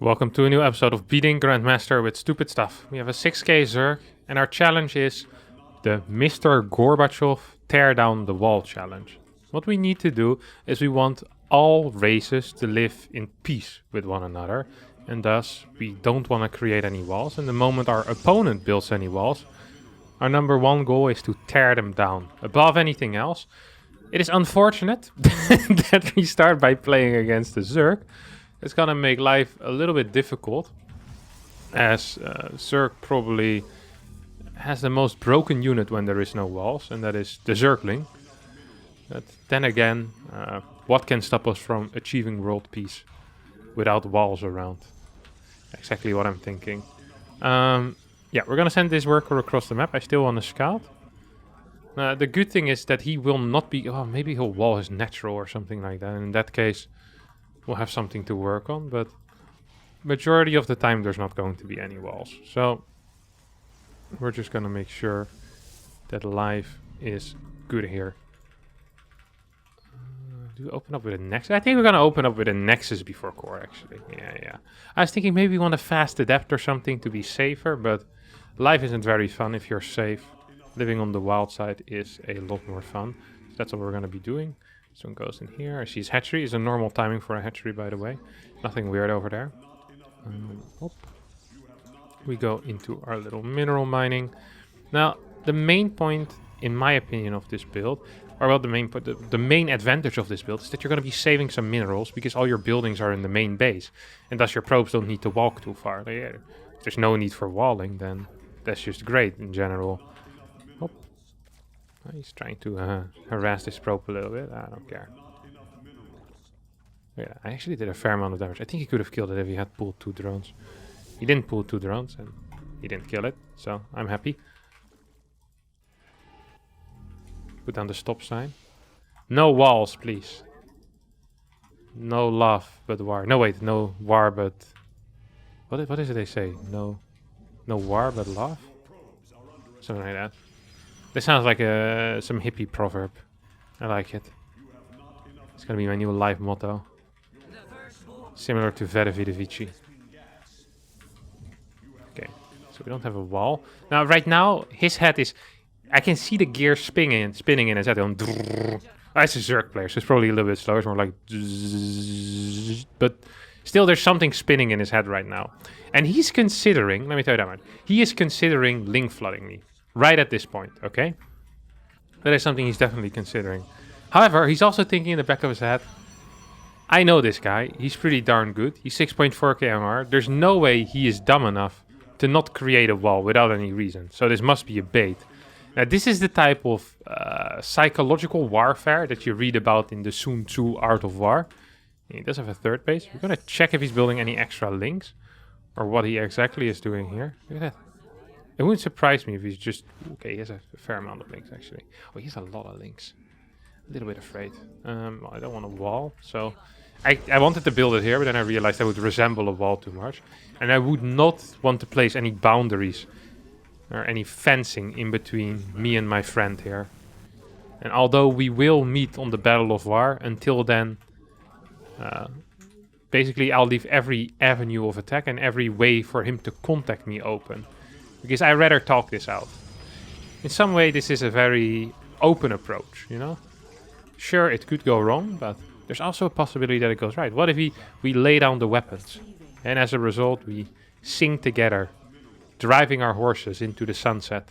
Welcome to a new episode of Beating Grandmaster with Stupid Stuff. We have a 6k Zerg, and our challenge is the Mr. Gorbachev Tear Down the Wall challenge. What we need to do is we want all races to live in peace with one another, and thus we don't want to create any walls. And the moment our opponent builds any walls, our number one goal is to tear them down. Above anything else, it is unfortunate that we start by playing against the Zerg. It's gonna make life a little bit difficult, as Zerg probably has the most broken unit when there is no walls, and that is the Zergling. But then again, what can stop us from achieving world peace without walls around? Exactly what I'm thinking. Yeah, we're gonna send this worker across the map. I still want to scout. The good thing is that he will not be... Oh, maybe he'll wall his natural or something like that. And in that case, we'll have something to work on. But majority of the time, there's not going to be any walls. So we're just gonna make sure that life is good here. Do we open up with a Nexus? I think we're gonna open up with a Nexus before core, actually. Yeah. I was thinking maybe we want a fast adapt or something to be safer, but life isn't very fun if you're safe. Living on the wild side is a lot more fun. So that's what we're gonna be doing. This one goes in here. I see his hatchery. It's a normal timing for a hatchery, by the way. Nothing weird over there. We go into our little mineral mining. Now, the main point, in my opinion, of this build, or well, the main advantage of this build is that you're going to be saving some minerals because all your buildings are in the main base, and thus your probes don't need to walk too far. If there's no need for walling, then that's just great in general. Oh, he's trying to harass this probe a little bit. I don't care. Yeah, I actually did a fair amount of damage. I think he could have killed it if he had pulled 2 drones. He didn't pull 2 drones, and he didn't kill it, so I'm happy. Put down the stop sign. No walls, please. No love, but war. No, wait, no war, but... What is it they say? No war, but love? Something like that. This sounds like some hippie proverb. I like it. It's gonna be my new life motto. Similar to Vede Vide Vici. Okay, so we don't have a wall. Now, right now, his head is... I can see the gears spinning in his head. It's a Zerg player, so it's probably a little bit slower. It's more like... But still, there's something spinning in his head right now. And he's considering... Let me tell you that much. He is considering link flooding me. Right at this point, okay? That is something he's definitely considering. However, he's also thinking in the back of his head... I know this guy. He's pretty darn good. He's 6.4k MR. There's no way he is dumb enough to not create a wall without any reason. So this must be a bait. Now, this is the type of psychological warfare that you read about in the Sun Tzu Art of War. And he does have a third base. We're going to check if he's building any extra links. Or what he exactly is doing here. Look at that. It wouldn't surprise me if he's just... Okay, he has a fair amount of links, actually. Oh, he has a lot of links. A little bit afraid. Well, I don't want a wall, so... I wanted to build it here, but then I realized I would resemble a wall too much. And I would not want to place any boundaries or any fencing in between me and my friend here. And although we will meet on the Battle of War, until then, basically I'll leave every avenue of attack and every way for him to contact me open. Because I rather talk this out. In some way, this is a very open approach, you know? Sure, it could go wrong, but there's also a possibility that it goes right. What if we lay down the weapons, and as a result, we sing together, driving our horses into the sunset.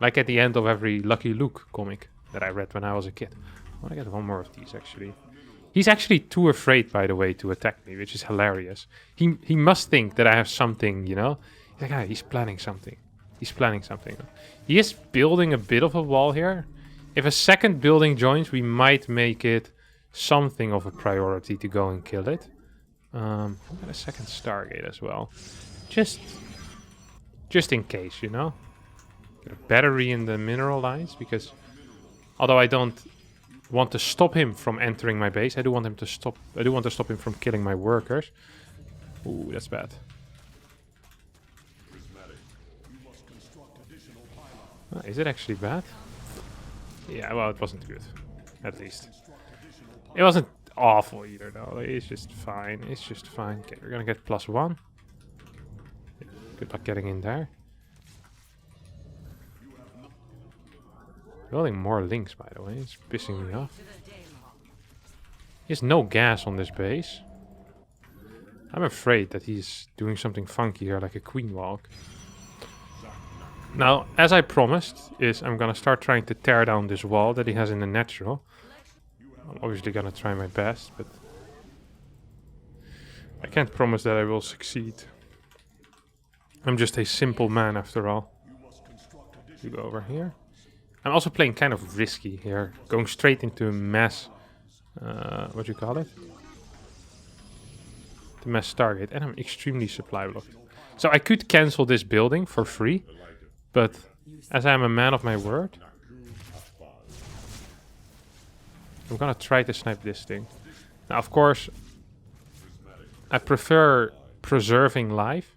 Like at the end of every Lucky Luke comic that I read when I was a kid. I want to get one more of these, actually. He's actually too afraid, by the way, to attack me, which is hilarious. He must think that I have something, you know? He's like, he's planning something. He's planning something. He is building a bit of a wall here. If a second building joins, we might make it something of a priority to go and kill it. I've got a second Stargate as well. Just in case, you know? Get a battery in the mineral lines, because although I don't want to stop him from entering my base, I do want to stop him from killing my workers. Ooh, that's bad. Is it actually bad? Yeah, well, it wasn't good. At least. It wasn't awful either, though. It's just fine. It's just fine. Okay, we're gonna get +1. Good luck getting in there. Building more links, by the way. It's pissing me off. He has no gas on this base. I'm afraid that he's doing something funky here, like a queen walk. Now, as I promised, I'm gonna start trying to tear down this wall that he has in the natural. I'm obviously gonna try my best, but I can't promise that I will succeed. I'm just a simple man after all. You go over here. I'm also playing kind of risky here, going straight into mass, what do you call it? The mass target, and I'm extremely supply blocked. So I could cancel this building for free, but as I'm a man of my word, I'm gonna try to snipe this thing. Now, of course, I prefer preserving life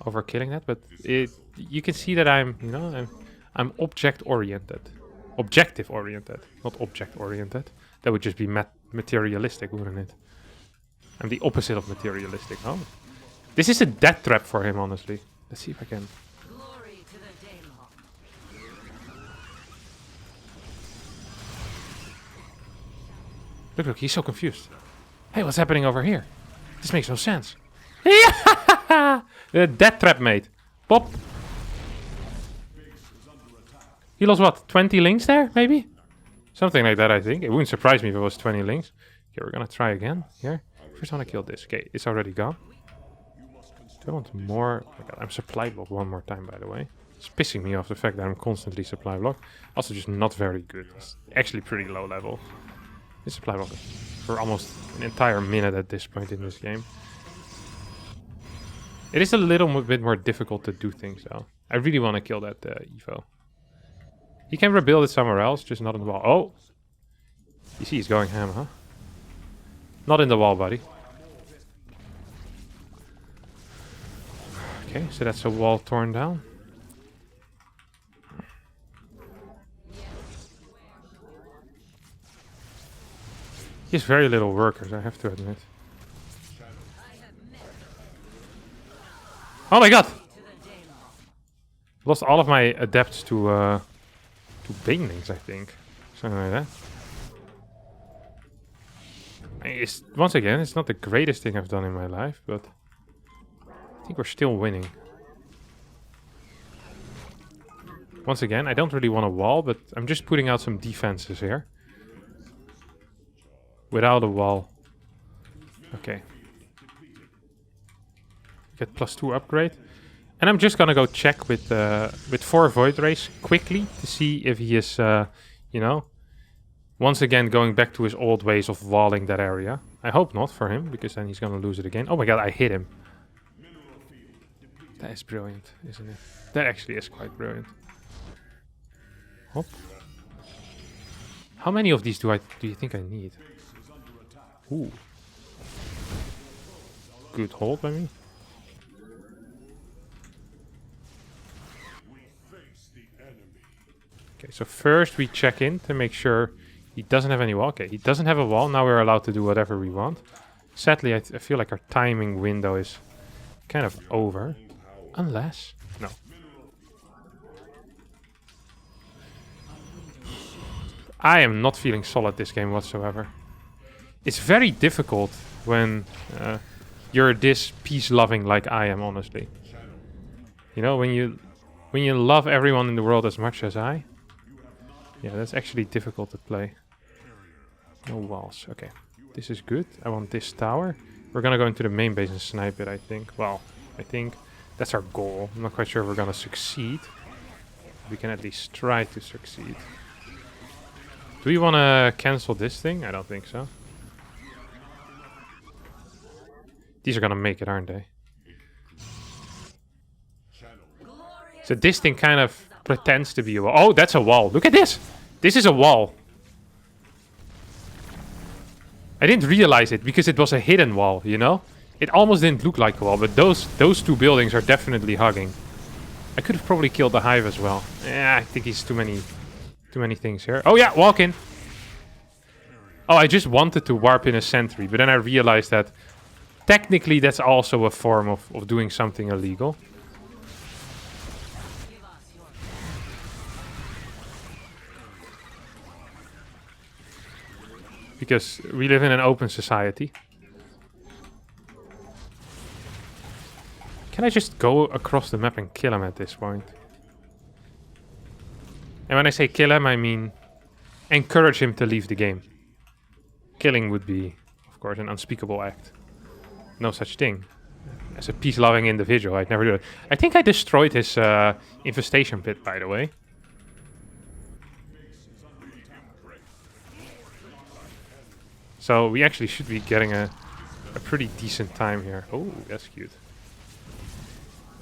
over killing that, but you can see that I'm object oriented, objective oriented, not object oriented. That would just be materialistic, wouldn't it? I'm the opposite of materialistic. Oh, this is a death trap for him, honestly. Let's see if I can. Look, he's so confused. Hey, what's happening over here? This makes no sense. The death trap, mate. Pop. He lost what? 20 links there, maybe? Something like that, I think. It wouldn't surprise me if it was 20 links. Okay, we're gonna try again here. First I want to kill this. Okay, it's already gone. Do I want more? Oh my god, I'm supply blocked one more time, by the way. It's pissing me off, the fact that I'm constantly supply blocked. Also just not very good. It's actually pretty low level. It's supply blocked for almost an entire minute at this point in this game. It is a little bit more difficult to do things, though. I really want to kill that Evo. He can rebuild it somewhere else, just not in the wall. Oh! You see he's going ham, huh? Not in the wall, buddy. Okay, so that's a wall torn down. He has very little workers, I have to admit. Oh my god! Lost all of my adepts to banelings, I think. Something like that. Once again, it's not the greatest thing I've done in my life, but I think we're still winning. Once again, I don't really want a wall, but I'm just putting out some defenses here. Without a wall. Okay. Get +2 upgrade. And I'm just gonna go check with 4 Void Rays quickly to see if he is, you know, once again going back to his old ways of walling that area. I hope not for him, because then he's gonna lose it again. Oh my god, I hit him. That is brilliant, isn't it? That actually is quite brilliant. Hop. How many of these do you think I need? Ooh. Good hold by me. Okay, so first we check in to make sure he doesn't have any wall. Okay, he doesn't have a wall. Now we're allowed to do whatever we want. Sadly, I feel like our timing window is kind of over. Unless... No. I am not feeling solid this game whatsoever. It's very difficult when you're this peace-loving like I am, honestly. You know, when you love everyone in the world as much as I... Yeah, that's actually difficult to play. No walls. Okay, this is good. I want this tower. We're gonna go into the main base and snipe it, I think. Well, I think that's our goal. I'm not quite sure if we're gonna succeed. We can at least try to succeed. Do we want to cancel this thing? I don't think so. These are gonna make it, aren't they? So this thing kind of pretends to be a wall. Oh, that's a wall. Look at this. This is a wall. I didn't realize it because it was a hidden wall, you know? It almost didn't look like a wall, but those 2 buildings are definitely hugging. I could have probably killed the hive as well. Yeah, I think he's too many things here. Oh yeah, walk in. Oh, I just wanted to warp in a sentry, but then I realized that technically that's also a form of doing something illegal. Because we live in an open society. Can I just go across the map and kill him at this point? And when I say kill him, I mean encourage him to leave the game. Killing would be, of course, an unspeakable act. No such thing. As a peace-loving individual, I'd never do it. I think I destroyed his infestation pit, by the way. So we actually should be getting a pretty decent time here. Oh, that's cute.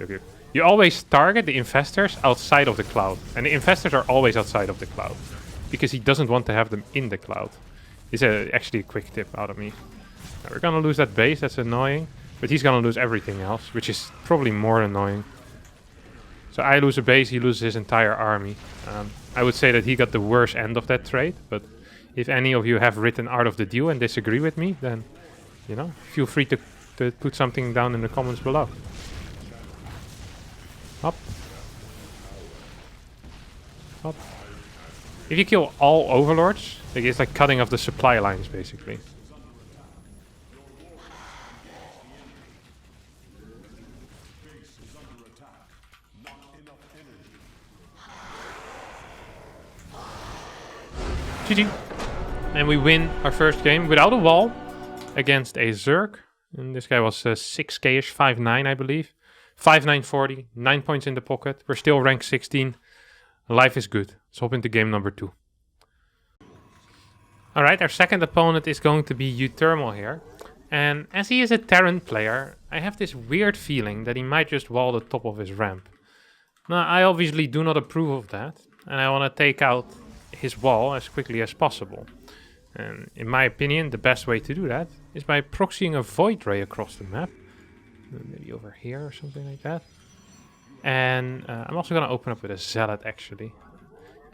Okay. You always target the infestors outside of the cloud. And the infestors are always outside of the cloud. Because he doesn't want to have them in the cloud. It's actually a quick tip out of me. Now, we're gonna lose that base, that's annoying. But he's gonna lose everything else, which is probably more annoying. So I lose a base, he loses his entire army. I would say that he got the worst end of that trade, but if any of you have written Art of the Deal and disagree with me, then, you know, feel free to put something down in the comments below. Up. Up. If you kill all overlords, it's like cutting off the supply lines, basically. GG. And we win our first game without a wall against a Zerg. And this guy was 6k-ish, 5'9", I believe. 5'9", 9 points in the pocket. We're still rank 16. Life is good. Let's hop into game number 2. Alright, our second opponent is going to be Uthermal here. And as he is a Terran player, I have this weird feeling that he might just wall the top of his ramp. Now, I obviously do not approve of that. And I want to take out his wall as quickly as possible. And in my opinion, the best way to do that is by proxying a void ray across the map. Maybe over here or something like that. And I'm also going to open up with a zealot, actually.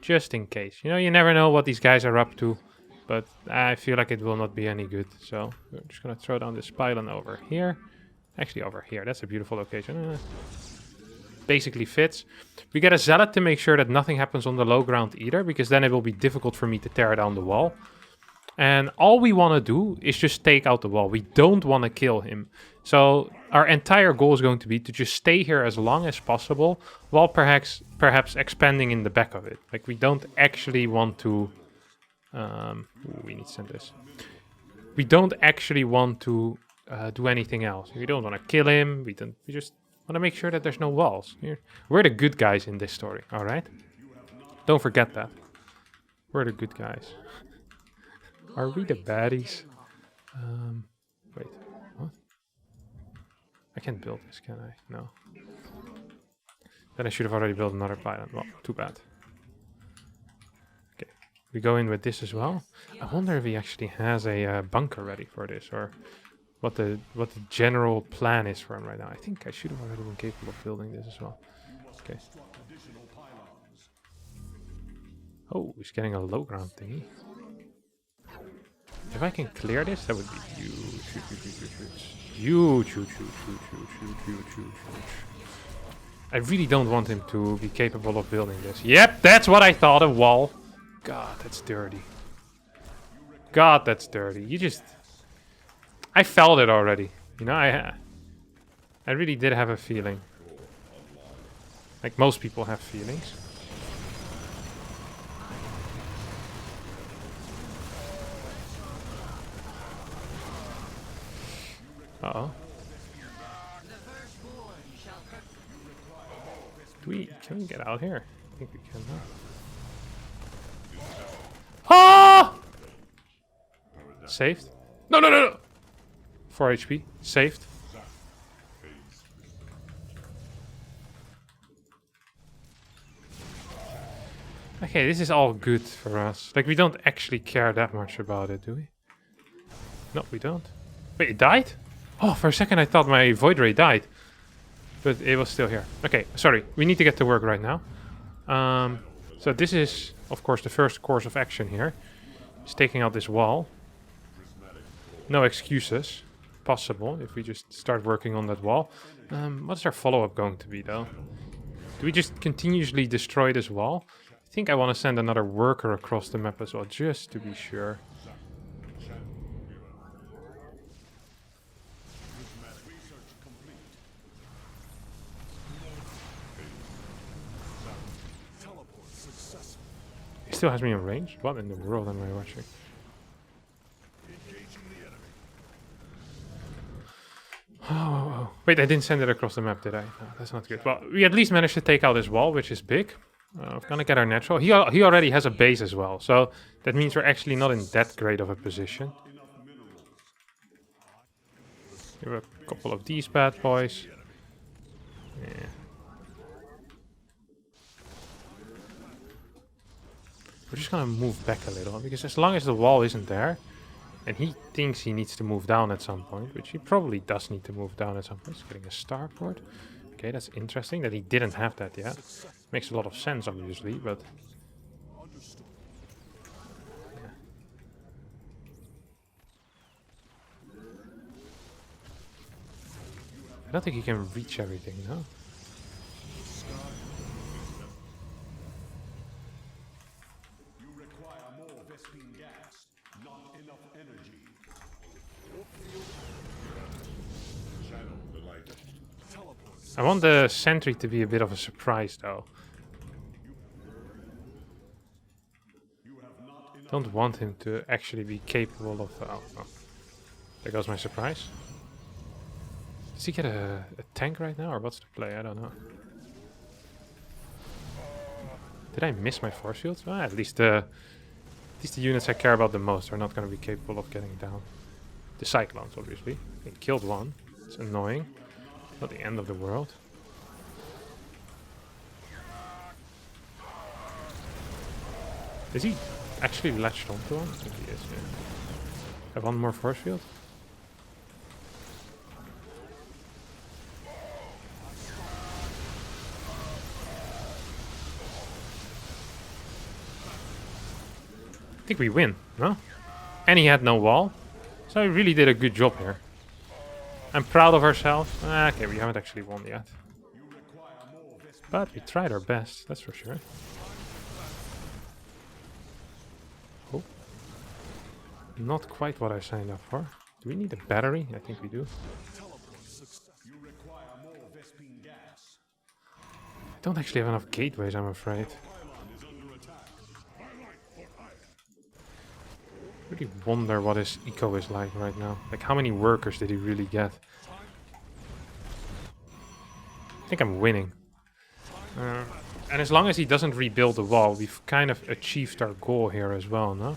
Just in case. You know, you never know what these guys are up to. But I feel like it will not be any good. So we're just going to throw down this pylon over here. Actually, over here. That's a beautiful location. Basically fits. We get a zealot to make sure that nothing happens on the low ground either. Because then it will be difficult for me to tear down the wall. And all we want to do is just take out the wall. We don't want to kill him. So our entire goal is going to be to just stay here as long as possible, while perhaps expanding in the back of it. Like, we don't actually want to... we need to send this. We don't actually want to do anything else. We don't want to kill him. We just want to make sure that there's no walls. We're the good guys in this story, alright? Don't forget that. We're the good guys. Are we the baddies? Wait, what? I can't build this, can I? No. Then I should have already built another pylon. Well, too bad. Okay, we go in with this as well. I wonder if he actually has a bunker ready for this, or what the general plan is for him right now. I think I should have already been capable of building this as well. Okay. Oh, he's getting a low ground thingy. If I can clear this, that would be huge. Huge. I really don't want him to be capable of building this. Yep, that's what I thought, a wall. God, that's dirty. God, that's dirty. You just... I felt it already. You know, I really did have a feeling. Like most people have feelings. Uh-oh. Can we get out here? I think we can now. Ah! Saved? No! 4 HP. Saved. Okay, this is all good for us. Like, we don't actually care that much about it, do we? No, we don't. Wait, it died? Oh, for a second I thought my void ray died. But it was still here. Okay, sorry. We need to get to work right now. So this is, of course, the first course of action here. It's taking out this wall. No excuses possible if we just start working on that wall. What's our follow-up going to be, though? Do we just continuously destroy this wall? I think I want to send another worker across the map as well, just to be sure. He still has me in range? What in the world am I watching? Oh, wait, I didn't send it across the map, did I? No, that's not good. Well, we at least managed to take out this wall, which is big. We're gonna get our natural. He already has a base as well, so that means we're actually not in that great of a position. We have a couple of these bad boys. Yeah. We're just gonna move back a little, because as long as the wall isn't there, and he thinks he needs to move down at some point, which he probably does need to move down at some point. He's getting a starport. Okay, that's interesting that he didn't have that yet. Makes a lot of sense, obviously, but... yeah. I don't think he can reach everything, no? I want the sentry to be a bit of a surprise, though. Don't want him to actually be capable of... oh, there goes my surprise. Does he get a tank right now, or what's the play? I don't know. Did I miss my force fields? Well, at least the units I care about the most are not going to be capable of getting down. The cyclones, obviously. They killed one. It's annoying. Not the end of the world. Is he actually latched onto one? I think he is, yeah. Have one more force field? I think we win, no? And he had no wall. So he really did a good job here. I'm proud of ourselves. Okay, we haven't actually won yet. But we tried our best, that's for sure. Oh. Not quite what I signed up for. Do we need a battery? I think we do. I don't actually have enough gateways, I'm afraid. I really wonder what his eco is like right now. Like, how many workers did he really get? I think I'm winning. And as long as he doesn't rebuild the wall, we've kind of achieved our goal here as well, no?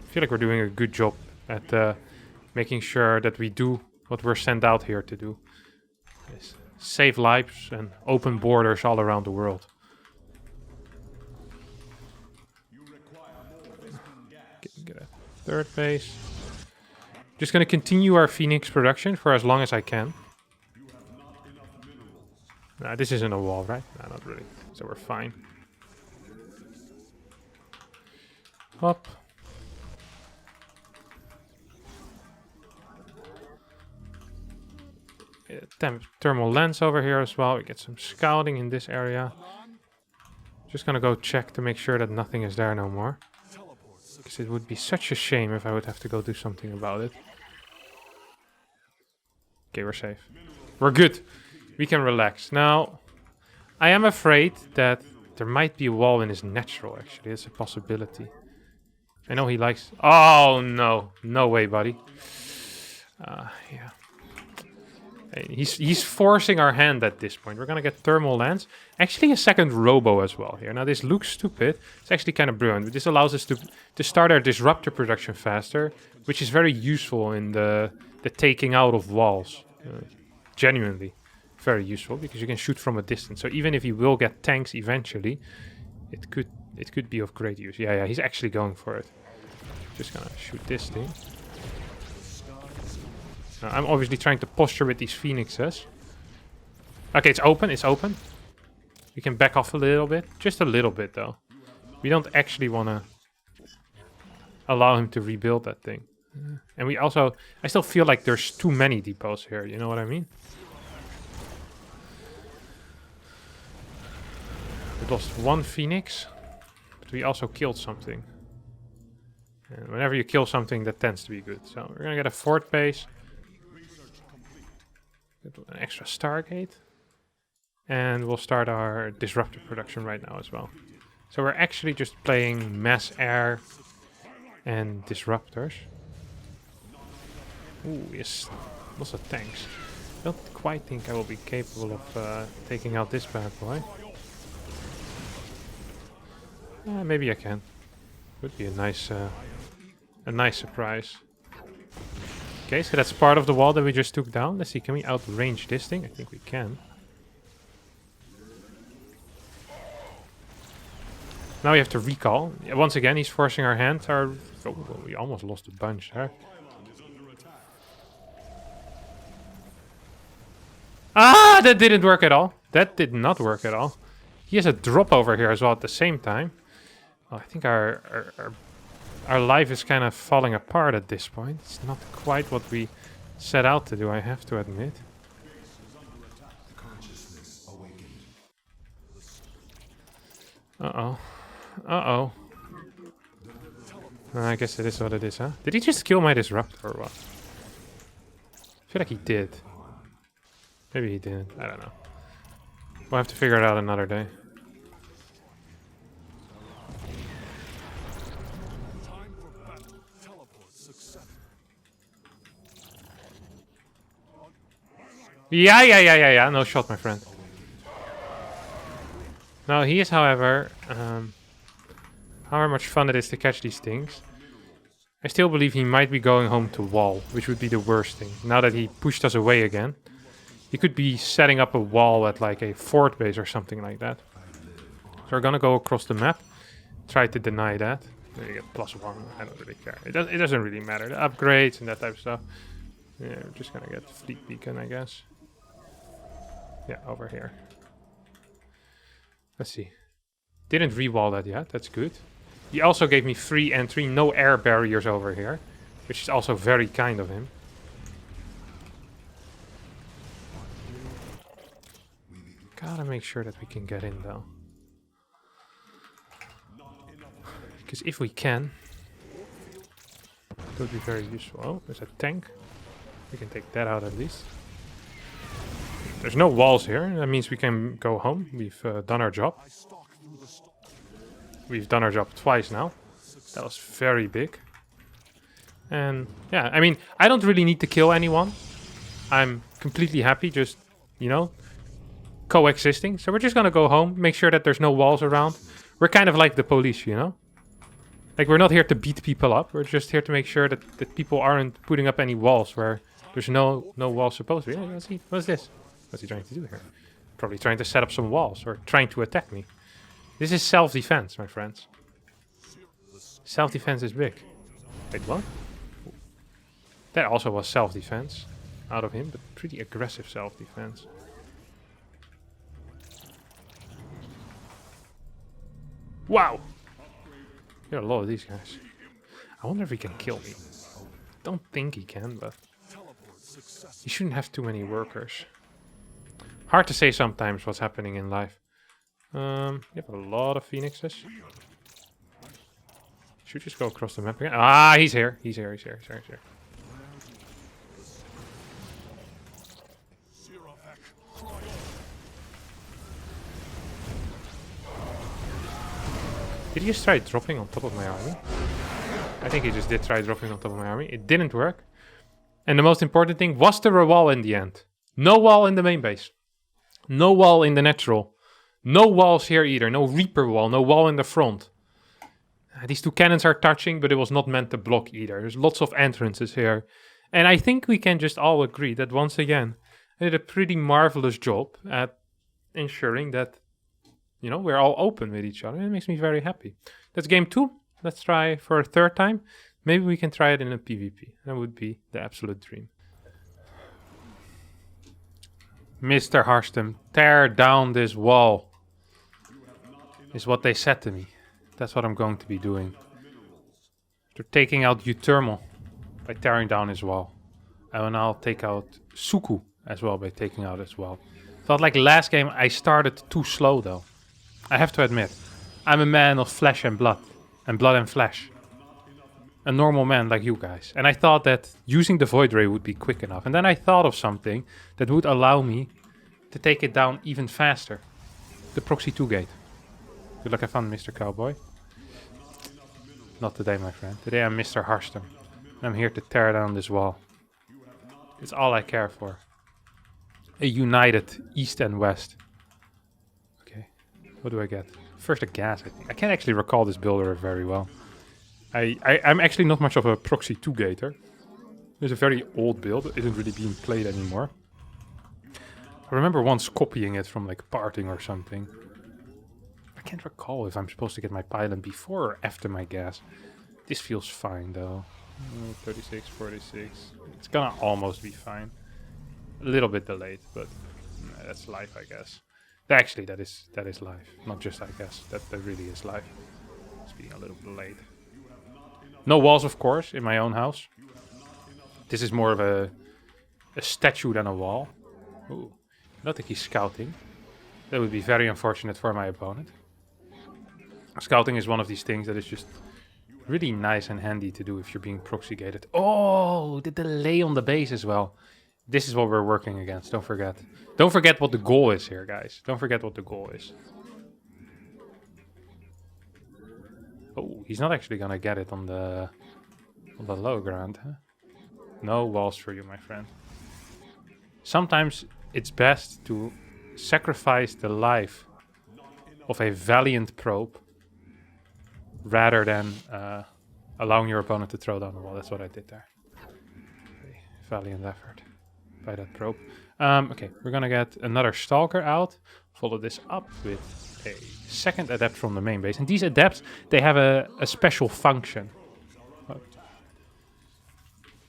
I feel like we're doing a good job at making sure that we do what we're sent out here to do. Yes. Save lives and open borders all around the world. Get a third base. Just gonna continue our Phoenix production for as long as I can. Nah, this isn't a wall, right? Nah, not really. So we're fine. Up. Thermal lens over here as well. We get some scouting in this area. Just gonna go check to make sure that nothing is there no more. Because it would be such a shame if I would have to go do something about it. Okay, we're safe. We're good. We can relax. Now, I am afraid that there might be a wall in his natural, actually. It's a possibility. I know he likes... oh, no. No way, buddy. Yeah. He's forcing our hand at this point. We're going to get thermal lens. Actually, a second robo as well here. Now, this looks stupid. It's actually kind of brilliant. But this allows us to start our disruptor production faster, which is very useful in the taking out of walls. Genuinely very useful, because you can shoot from a distance. So even if he will get tanks eventually, it could be of great use. Yeah, he's actually going for it. Just gonna shoot this thing. Now, I'm obviously trying to posture with these phoenixes. Okay, it's open. We can back off a little bit. Just a little bit, though. We don't actually want to allow him to rebuild that thing. And we also, I still feel like there's too many depots here, you know what I mean? We lost one Phoenix, but we also killed something. And whenever you kill something, that tends to be good. So we're gonna get a fort base. An extra Stargate. And we'll start our disruptor production right now as well. So we're actually just playing mass air and disruptors. Ooh, yes, lots of tanks. I don't quite think I will be capable of taking out this bad boy. Maybe I can. Would be a nice surprise. Okay, so that's part of the wall that we just took down. Let's see, can we outrange this thing? I think we can. Now we have to recall. Once again, he's forcing our hand. Oh, we almost lost a bunch there. Ah, that didn't work at all. That did not work at all. He has a drop over here as well at the same time. Oh, I think our life is kind of falling apart at this point. It's not quite what we set out to do, I have to admit. Uh-oh. Uh-oh. I guess it is what it is, huh? Did he just kill my disruptor or what? I feel like he did. Maybe he didn't. I don't know. We'll have to figure it out another day. Yeah. No shot, my friend. Now, he is, however, however much fun it is to catch these things, I still believe he might be going home to wall, which would be the worst thing. Now that he pushed us away again, he could be setting up a wall at like a fort base or something like that. So we're gonna go across the map, try to deny that. Maybe get +1, I don't really care. It doesn't really matter. The upgrades and that type of stuff. Yeah, we're just gonna get fleet beacon, I guess. Yeah, over here. Let's see. Didn't re-wall that yet, that's good. He also gave me free entry, no air barriers over here, which is also very kind of him. Gotta make sure that we can get in though. Because if we can, it would be very useful. Oh, there's a tank. We can take that out at least. There's no walls here, that means we can go home. We've done our job. We've done our job twice now. That was very big. And yeah, I mean, I don't really need to kill anyone. I'm completely happy just, you know, coexisting. So we're just gonna go home, make sure that there's no walls around. We're kind of like the police, you know? Like, we're not here to beat people up. We're just here to make sure that people aren't putting up any walls where there's no walls supposed to be. Yeah, let's see. What's this? What's he trying to do here? Probably trying to set up some walls or trying to attack me. This is self-defense, my friends. Self-defense is big. Wait, what? That also was self-defense out of him, but pretty aggressive self-defense. Wow! There are a lot of these guys. I wonder if he can kill me. Don't think he can, but he shouldn't have too many workers. Hard to say sometimes what's happening in life. You have a lot of phoenixes. Should just go across the map again. Ah, he's here. He's here. Did he just try dropping on top of my army? I think he just did try dropping on top of my army. It didn't work. And the most important thing, was there a wall in the end? No wall in the main base. No wall in the natural. No walls here either. No Reaper wall. No wall in the front. These two cannons are touching, but it was not meant to block either. There's lots of entrances here. And I think we can just all agree that once again, I did a pretty marvelous job at ensuring that, you know, we're all open with each other. It makes me very happy. That's game 2. Let's try for a third time. Maybe we can try it in a PvP. That would be the absolute dream. Mr. Harstem, tear down this wall. Is what they said to me. That's what I'm going to be doing. They're taking out Uthermal by tearing down his wall. And then I'll take out Suku as well by taking out his wall. Felt like last game I started too slow though. I have to admit. I'm a man of flesh and blood. And blood and flesh. A normal man like you guys. And I thought that using the Void Ray would be quick enough. And then I thought of something that would allow me to take it down even faster. The Proxy 2 gate. Good luck, have fun, Mr. Cowboy. Not today, my friend. Today I'm Mr. Harstem. I'm here to tear down this wall. It's all I care for. A united East and West. Okay, what do I get? First a gas, I think. I can't actually recall this builder very well. I'm actually not much of a Proxy 2-gater. It's a very old build. It isn't really being played anymore. I remember once copying it from like parting or something. I can't recall if I'm supposed to get my pylon before or after my gas. This feels fine though. 36, 46. It's gonna almost be fine. A little bit delayed, but that's life, I guess. Actually, that is life. Not just I guess. That really is life. It's being a little bit late. No walls, of course, in my own house. This is more of a statue than a wall. Ooh. I don't think he's scouting. That would be very unfortunate for my opponent. Scouting is one of these things that is just really nice and handy to do if you're being proxy gated. Oh, the delay on the base as well. This is what we're working against, don't forget. Don't forget what the goal is here, guys. Don't forget what the goal is. Oh, he's not actually gonna get it on the low ground, huh? No walls for you, my friend. Sometimes it's best to sacrifice the life of a valiant probe rather than allowing your opponent to throw down the wall. That's what I did there. Okay, valiant effort by that probe. Okay, we're gonna get another Stalker out. Follow this up with a second adept from the main base. And these adepts, they have a special function.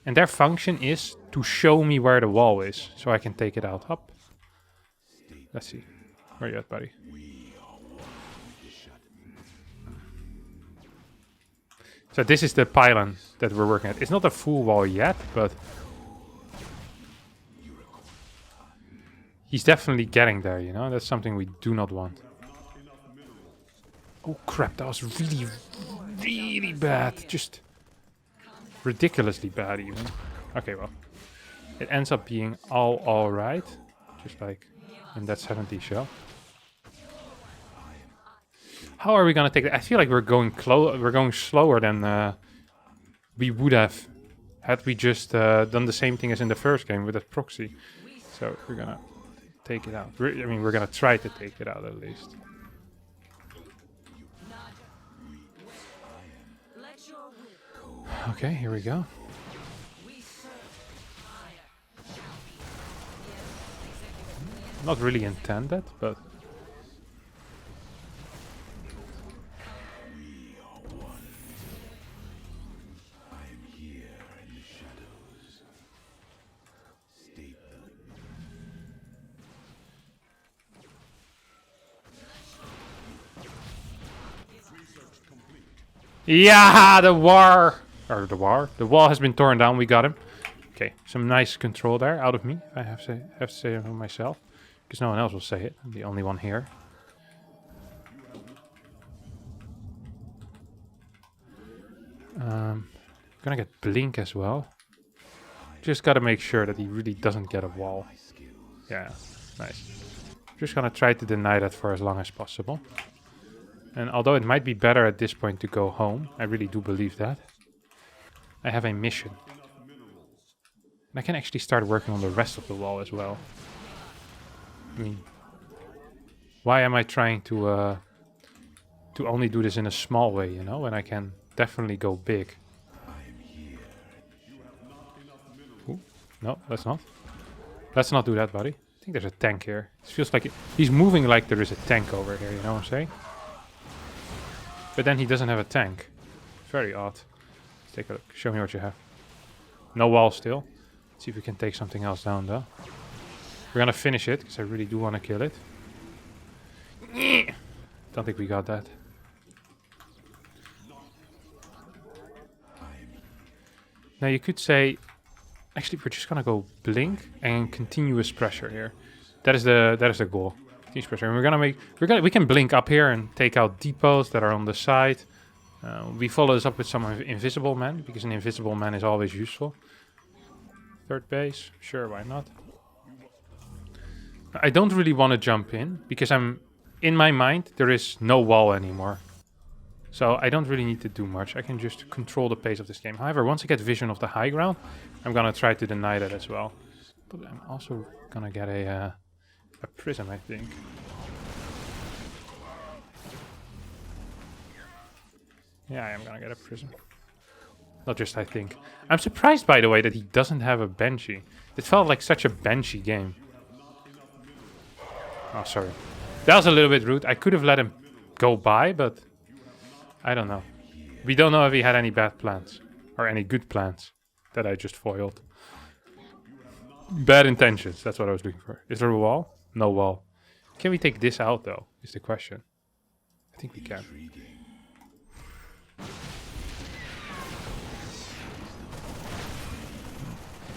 And their function is to show me where the wall is, so I can take it out. Up. Let's see. Where you at, buddy? So this is the pylon that we're working at. It's not a full wall yet, but he's definitely getting there, you know? That's something we do not want. Oh crap, that was really, really bad. Just ridiculously bad even. Okay, well. It ends up being all right. Just like in that 70 shell. How are we gonna take that? I feel like we're going slower than we would have had we just done the same thing as in the first game with that proxy. So we're gonna take it out. I mean, we're gonna try to take it out at least. Okay, here we go. Not really intended, but yeah, the wall has been torn down. We got him. Okay, some nice control there out of me. I have to say it myself, because no one else will say it. I'm the only one here. Gonna get Blink as well. Just gotta make sure that he really doesn't get a wall. Yeah, nice. Just gonna try to deny that for as long as possible. And although it might be better at this point to go home, I really do believe that, I have a mission. And I can actually start working on the rest of the wall as well. I mean, why am I trying to only do this in a small way, you know, when I can definitely go big? Ooh, no, let's not. Let's not do that, buddy. I think there's a tank here. It feels like he's moving like there is a tank over here, you know what I'm saying? But then he doesn't have a tank. Very odd. Let's take a look. Show me what you have. No wall still. Let's see if we can take something else down though. We're gonna finish it, because I really do want to kill it. Don't think we got that. Now you could say, actually, we're just gonna go blink and continuous pressure here. That is the goal. Continuous pressure. And we can blink up here and take out depots that are on the side. We follow this up with some invisible man, because an invisible man is always useful. Third base, sure, why not? I don't really want to jump in, because in my mind, there is no wall anymore. So I don't really need to do much. I can just control the pace of this game. However, once I get vision of the high ground, I'm gonna try to deny that as well. But I'm also gonna get a prism, I think. Yeah, I am gonna get a prism. Not just I think. I'm surprised, by the way, that he doesn't have a Banshee. It felt like such a Banshee game. Oh, sorry. That was a little bit rude. I could have let him go by, but I don't know. We don't know if he had any bad plans. Or any good plans that I just foiled. Bad intentions, that's what I was looking for. Is there a wall? No wall. Can we take this out, though, is the question. I think we can.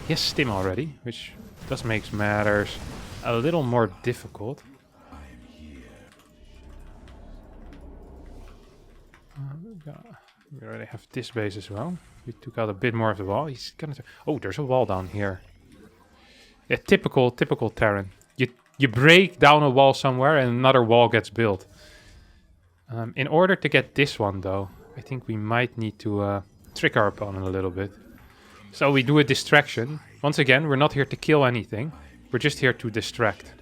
He has stim already, which does make matters a little more difficult. We already have this base as well. We took out a bit more of the wall. He's gonna. Oh, there's a wall down here. Yeah, typical terran. You break down a wall somewhere and another wall gets built. In order to get this one, though, I think we might need to trick our opponent a little bit. So we do a distraction. Once again, we're not here to kill anything. We're just here to distract.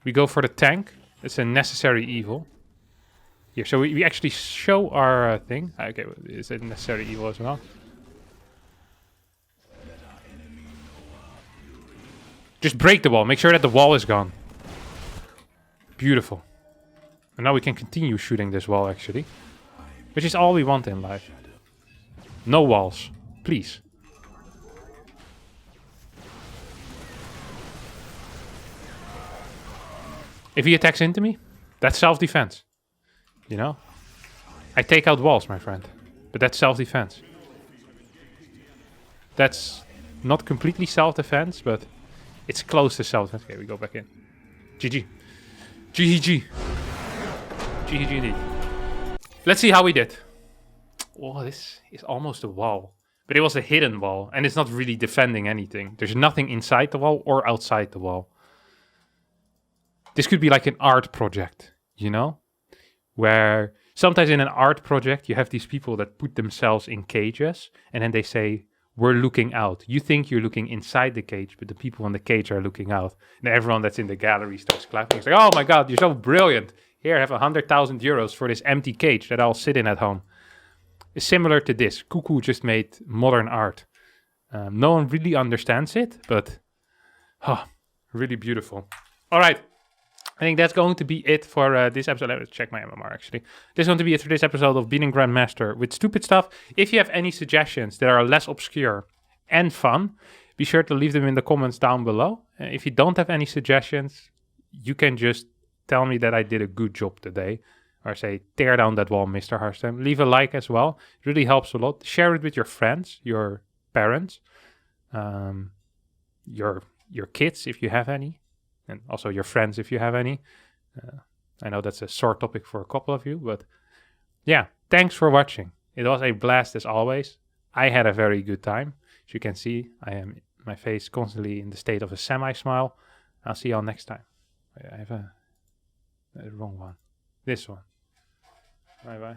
We go for the tank. It's a necessary evil. Here, so we actually show our thing. Okay, is it necessary evil as well? Just break the wall. Make sure that the wall is gone. Beautiful. And now we can continue shooting this wall, actually. Which is all we want in life. No walls. Please. If he attacks into me, that's self-defense. You know? I take out walls, my friend. But that's self-defense. That's not completely self-defense, but it's close to self-defense. Okay, we go back in. GG. GG. GG indeed. Let's see how we did. Oh, this is almost a wall. But it was a hidden wall, and it's not really defending anything. There's nothing inside the wall or outside the wall. This could be like an art project, you know? Where sometimes in an art project, you have these people that put themselves in cages, and then they say, we're looking out. You think you're looking inside the cage, but the people in the cage are looking out. And everyone that's in the gallery starts clapping. It's like, oh my God, you're so brilliant. Here, I have 100,000 euros for this empty cage that I'll sit in at home. It's similar to this. Cuckoo just made modern art. No one really understands it, but really beautiful. All right. I think that's going to be it for this episode. Let's check my MMR, actually. This is going to be it for this episode of Beating Grandmaster with Stupid Stuff. If you have any suggestions that are less obscure and fun, be sure to leave them in the comments down below. If you don't have any suggestions, you can just tell me that I did a good job today. Or say, tear down that wall, Mr. Harstem. Leave a like as well. It really helps a lot. Share it with your friends, your parents, your kids, if you have any. And also your friends, if you have any. I know that's a sore topic for a couple of you, but yeah, thanks for watching. It was a blast as always. I had a very good time. As you can see, I am my face constantly in the state of a semi-smile. I'll see y'all next time. I have a wrong one. This one. Bye-bye.